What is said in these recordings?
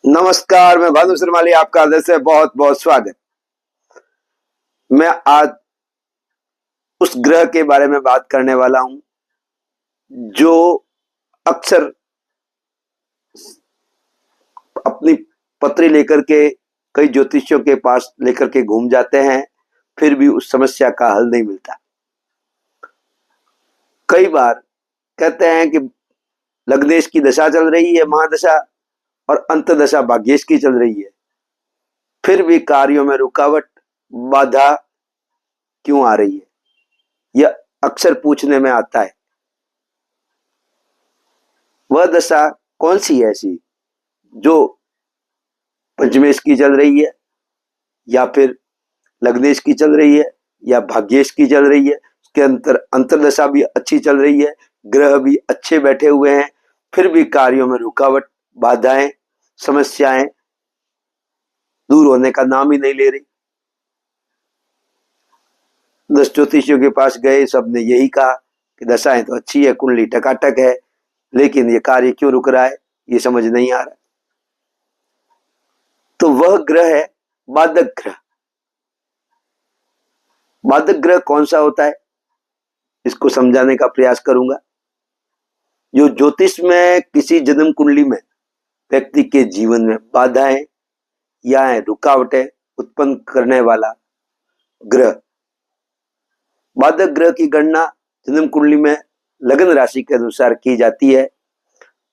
नमस्कार, मैं भानु श्रीमाली, आपका हृदय से बहुत बहुत स्वागत। मैं आज उस ग्रह के बारे में बात करने वाला हूं जो अक्सर अपनी पत्री लेकर के कई ज्योतिषियों के पास लेकर के घूम जाते हैं, फिर भी उस समस्या का हल नहीं मिलता। कई बार कहते हैं कि लग्नेश की दशा चल रही है, महादशा, और अंतदशा भाग्येश की चल रही है, फिर भी कार्यों में रुकावट, बाधा क्यों आ रही है, यह अक्सर पूछने में आता है। वह दशा कौन सी है ऐसी जो पंचमेश की चल रही है, या फिर लग्नेश की चल रही है, या भाग्येश की चल रही है। उसके अंतरदशा भी अच्छी चल रही है, ग्रह भी अच्छे बैठे हुए हैं, फिर भी कार्यों में रुकावट, बाधाएं, समस्याएं दूर होने का नाम ही नहीं ले रही। 10 ज्योतिषियों के पास गए, सबने यही कहा कि दशाएं तो अच्छी है, कुंडली टकाटक है, लेकिन ये कार्य क्यों रुक रहा है, ये समझ नहीं आ रहा। तो वह ग्रह है बाधक ग्रह। बाधक ग्रह कौन सा होता है, इसको समझाने का प्रयास करूंगा। जो ज्योतिष में किसी जन्म कुंडली में व्यक्ति के जीवन में बाधाएं या रुकावटें उत्पन्न करने वाला ग्रह। बाधक ग्रह की गणना जन्म कुंडली में लगन राशि के अनुसार की जाती है।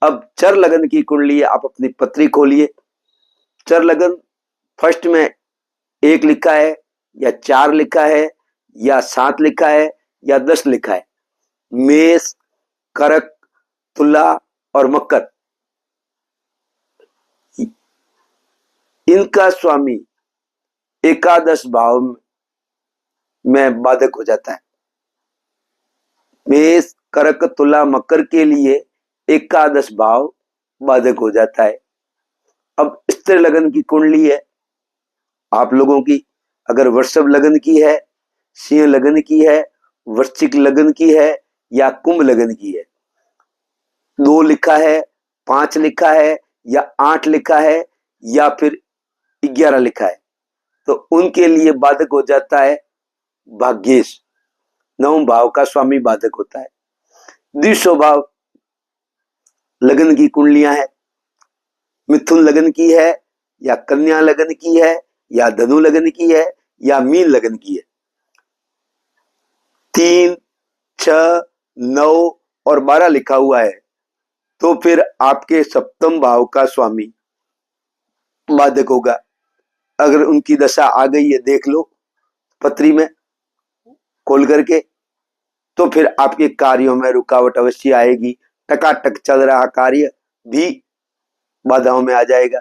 अब चर लगन की कुंडली, आप अपनी पत्री खोलिए। चर लगन फर्स्ट में 1 लिखा है, या 4 लिखा है, या 7 लिखा है, या 10 लिखा है। मेष, करक, तुला और मकर, इनका स्वामी एकादश भाव में बाधक हो जाता है। मेष, करक, तुला, मकर के लिए एकादश भाव बाधक हो जाता है। अब स्त्री लगन की कुंडली है आप लोगों की, अगर वृषभ लगन की है, सिंह लगन की है, वृश्चिक लगन की है, या कुंभ लगन की है, 2 लिखा है, 5 लिखा है, या 8 लिखा है, या फिर 11 लिखा है, तो उनके लिए बाधक हो जाता है भाग्येश। 9 भाव का स्वामी बाधक होता है। द्विशो भाव लगन की कुंडलियां है, मिथुन लगन की है, या कन्या लगन की है, या धनु लगन की है, या मीन लगन की है। 3, 6, 9 और 12 लिखा हुआ है, तो फिर आपके सप्तम भाव का स्वामी बाधक होगा। अगर उनकी दशा आ गई है, देख लो पत्री में खोल करके, तो फिर आपके कार्यों में रुकावट अवश्य आएगी। टकाटक चल रहा कार्य भी बाधाओं में आ जाएगा।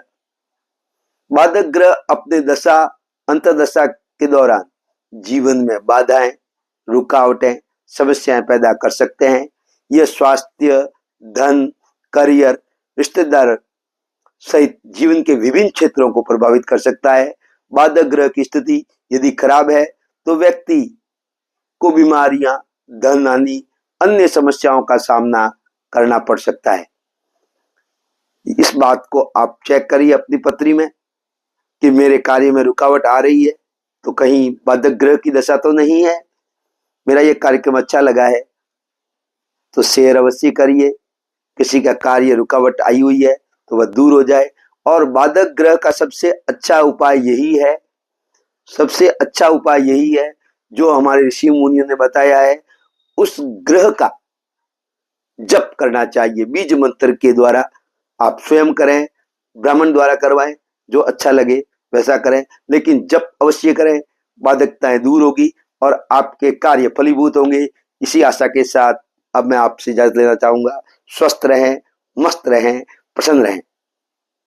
बाधक ग्रह अपने दशा अंतर्दशा के दौरान जीवन में बाधाएं, रुकावटें, समस्याएं पैदा कर सकते हैं। यह स्वास्थ्य, धन, करियर, रिश्तेदार सहित जीवन के विभिन्न क्षेत्रों को प्रभावित कर सकता है। बाधक ग्रह की स्थिति यदि खराब है तो व्यक्ति को बीमारियां, धन हानि, अन्य समस्याओं का सामना करना पड़ सकता है। इस बात को आप चेक करिए अपनी पत्री में कि मेरे कार्य में रुकावट आ रही है, तो कहीं बाधक ग्रह की दशा तो नहीं है। मेरा यह कार्यक्रम अच्छा लगा है तो शेयर अवश्य करिए। किसी का कार्य रुकावट आई हुई है तो वह दूर हो जाए। और बाधक ग्रह का सबसे अच्छा उपाय यही है, सबसे अच्छा उपाय यही है जो हमारे ऋषि मुनियों ने बताया है। उस ग्रह का जप करना चाहिए बीज मंत्र के द्वारा। आप स्वयं करें, ब्राह्मण द्वारा करवाएं, जो अच्छा लगे वैसा करें, लेकिन जप अवश्य करें। बाधकताएं दूर होगी और आपके कार्य फलीभूत होंगे। इसी आशा के साथ अब मैं आपसे इजाजत लेना चाहूंगा। स्वस्थ रहें, मस्त रहें, प्रसन्न रहें।